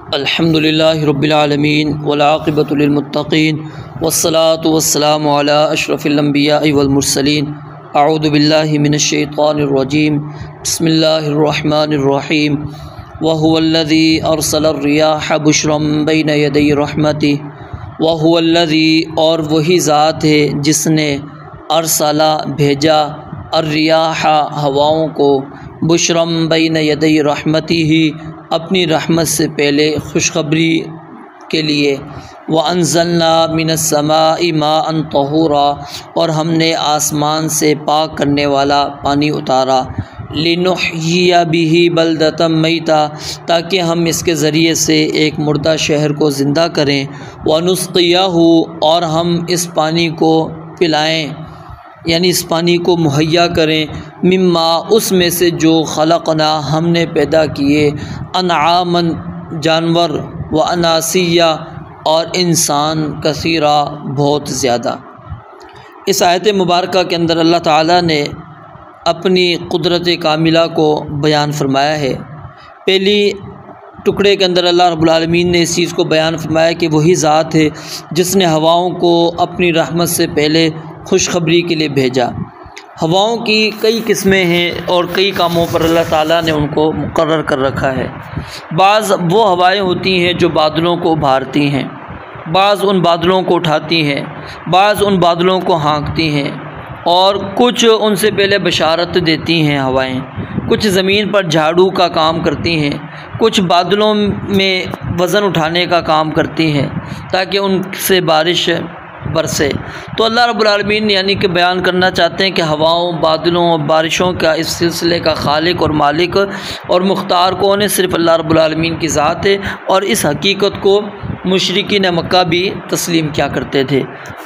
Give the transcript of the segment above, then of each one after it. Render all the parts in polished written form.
अल्हम्दुलिल्लाहि रब्बिल आलमीन वल आक़िबतु लिल मुत्तक़ीन वस्सलातु वस्सलामु अला अशरफिल अंबियाइ वल मुरसलीन। अऊज़ु बिल्लाहि मिनश शैतानिर रजीम। बिस्मिल्लाहिर रहमानिर रहीम। व हुवल्लज़ी अरसलर रियाह बुशरम बैन यदै रहमतिहि। व हुवल्लज़ी, और वही ज़ात है जिसने अरसला भेजा, अर्रियाह हवाओं को, बुशरम बैन यदै रहमतिहि अपनी रहमत से पहले खुशखबरी के लिए। व अंज़लना मिनस समाई माअन तहूरा, और हमने आसमान से पाक करने वाला पानी उतारा। लिनुहय्यिया बिही बलदतम मैता, ताकि हम इसके ज़रिए से एक मुर्दा शहर को ज़िंदा करें। व नुस्क़ियाहु, और हम इस पानी को पिलाएं, यानी इस पानी को मुहैया करें। मिम्मा, उसमें से जो खलक़ना, हमने पैदा किए, अनआमन जानवर, व अनासिया, और इंसान, कसीरा बहुत ज़्यादा। इस आयत मुबारका के अंदर अल्लाह ताला ने अपनी कुदरत कामिला को बयान फरमाया है। पहली टुकड़े के अंदर अल्लाह रब्बुल आलमीन ने इस चीज़ को बयान फरमाया कि वही ज़ात है जिसने हवाओं को अपनी रहमत से पहले खुशखबरी के लिए भेजा। हवाओं की कई किस्में हैं और कई कामों पर अल्लाह ताला ने उनको मुकर्रर कर रखा है। बाज़ वो हवाएं होती हैं जो बादलों को उभारती हैं, बाज़ उन बादलों को उठाती हैं, बाज़ उन बादलों को हाँकती हैं, और कुछ उनसे पहले बशारत देती हैं हवाएं। कुछ ज़मीन पर झाड़ू का काम करती हैं, कुछ बादलों में वज़न उठाने का काम करती हैं ताकि उनसे बारिश बरसे। तो अल्लाह रब्बुल आलमीन यानी कि बयान करना चाहते हैं कि हवाओं, बादलों और बारिशों का इस सिलसिले का खालिक और मालिक और मुख्तार कौन है? सिर्फ़ अल्लाह रब्बुल आलमीन की ज़ात है। और इस हकीकत को मुशरिकीन मक्का भी तस्लीम किया करते थे।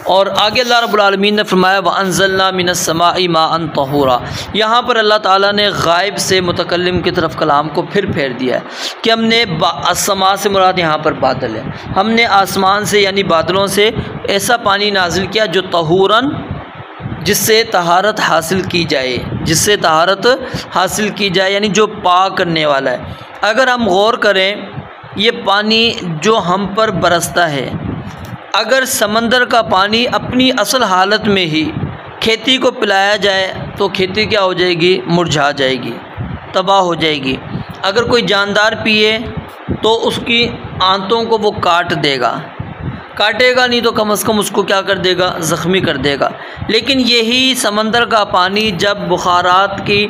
और आगे अल्लाह रब्बुल आलमीन ने फरमाया व अंज़लना मिनस समाई माअन तहूरा। यहाँ पर अल्लाह ताला ने गायब से मुतकल्लिम की तरफ कलाम को फिर फेर दिया है कि हमने समा से मुराद यहाँ पर बादल है। हमने आसमान से यानी बादलों से ऐसा पानी नाजिल किया जो तहूरन, जिससे तहारत हासिल की जाए, जिससे तहारत हासिल की जाए, यानी जो पाक करने वाला है। अगर हम गौर करें, ये पानी जो हम पर बरसता है, अगर समंदर का पानी अपनी असल हालत में ही खेती को पिलाया जाए तो खेती क्या हो जाएगी? मुरझा जाएगी, तबाह हो जाएगी। अगर कोई जानदार पिए तो उसकी आंतों को वो काट देगा, काटेगा नहीं तो कम से कम उसको क्या कर देगा? ज़ख्मी कर देगा। लेकिन यही समंदर का पानी जब बुखारात की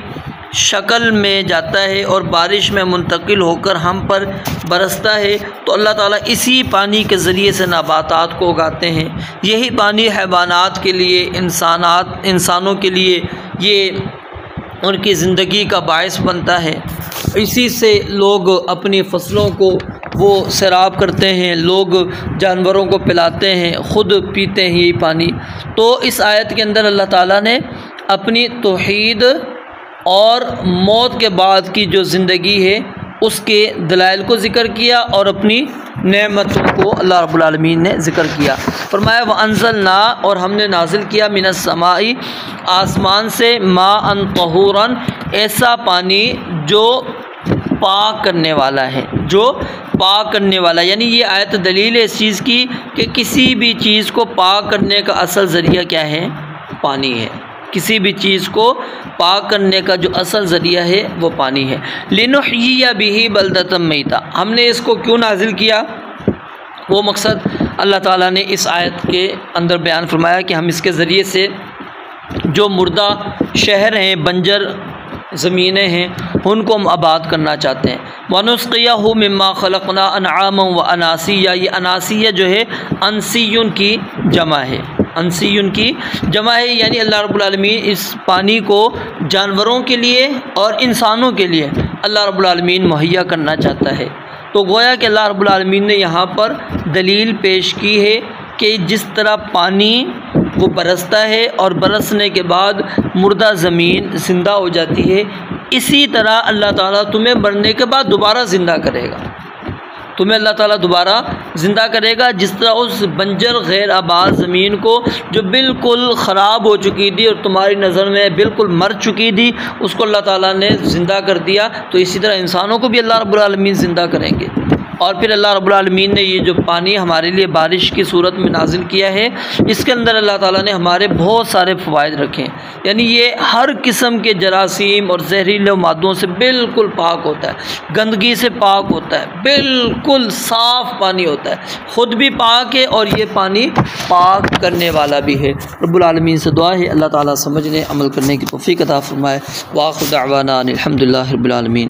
शक्ल में जाता है और बारिश में मुंतकिल होकर हम पर बरसता है तो अल्लाह ताला इसी पानी के ज़रिए से नबातात को उगाते हैं। यही पानी हैवानात के लिए, इंसानों के लिए ये उनकी ज़िंदगी का बायस बनता है। इसी से लोग अपनी फसलों को वो सैराब करते हैं, लोग जानवरों को पिलाते हैं, ख़ुद पीते हैं यही पानी। तो इस आयत के अंदर अल्लाह ताला ने अपनी तौहीद और मौत के बाद की जो ज़िंदगी है उसके दलाइल को ज़िक्र किया और अपनी नेमतों को अल्लाह रब्बुल आलमीन ने ज़िक्र किया। फरमाया व अंज़लना, और हमने नाजिल किया, मिनस समाई, आसमान से, माअन तहूरन, ऐसा पानी जो पाक करने वाला है, जो पाक करने वाला। यानी ये आयत दलील है इस चीज़ की कि किसी भी चीज़ को पाक करने का असल ज़रिया क्या है? पानी है। किसी भी चीज़ को पाक करने का जो असल ज़रिया है वो पानी है। लिनुहय्यिया बिही बलदतम मैता, हमने इसको क्यों नाजिल किया? वो मकसद अल्लाह ताला ने इस आयत के अंदर बयान फरमाया कि हम इसके ज़रिए से जो मुर्दा शहर हैं, बंजर ज़मीनें हैं, उनको हम आबाद करना चाहते हैं। वनुस्क़ियाहु मिम्मा खलक़ना अनआमन व अनासिया, ये अनासिया जो है अंसियुन की जमा है, अंसियुन की जमा है। यानी अल्लाह रब्बुल आलमीन इस पानी को जानवरों के लिए और इंसानों के लिए अल्लाह रब्बुल आलमीन मुहैया करना चाहता है। तो गोया कि अल्लाह रब्बुल आलमीन ने यहाँ पर दलील पेश की है कि जिस तरह पानी वो बरसता है और बरसने के बाद मुर्दा ज़मीन ज़िंदा हो जाती है, इसी तरह अल्लाह ताला तुम्हें मरने के बाद दोबारा ज़िंदा करेगा। तुम्हें अल्लाह ताला दोबारा ज़िंदा करेगा। जिस तरह उस बंजर गैर आबाद ज़मीन को जो बिल्कुल ख़राब हो चुकी थी और तुम्हारी नज़र में बिल्कुल मर चुकी थी, उसको अल्लाह ताला ने ज़िंदा कर दिया, तो इसी तरह इंसानों को भी अल्लाह रब्बुल आलमीन ज़िंदा करेंगे। और फिर अल्लाह रब्बुल आलमीन ने ये जो पानी हमारे लिए बारिश की सूरत में नाजिल किया है, इसके अंदर अल्लाह ताला ने हमारे बहुत सारे फ़वाइद रखे हैं। यानी ये हर किस्म के जरासीम और जहरीले मादों से बिल्कुल पाक होता है, गंदगी से पाक होता है, बिल्कुल साफ़ पानी होता है, ख़ुद भी पाक है और ये पानी पाक करने वाला भी है। रब्बुल आलमीन से दुआ है अल्लाह ताला समझने अमल करने की तौफ़ीक़ अता फ़रमाए। व आखिर दअवाना अनिल हम्दुलिल्लाहि रब्बिल आलमीन।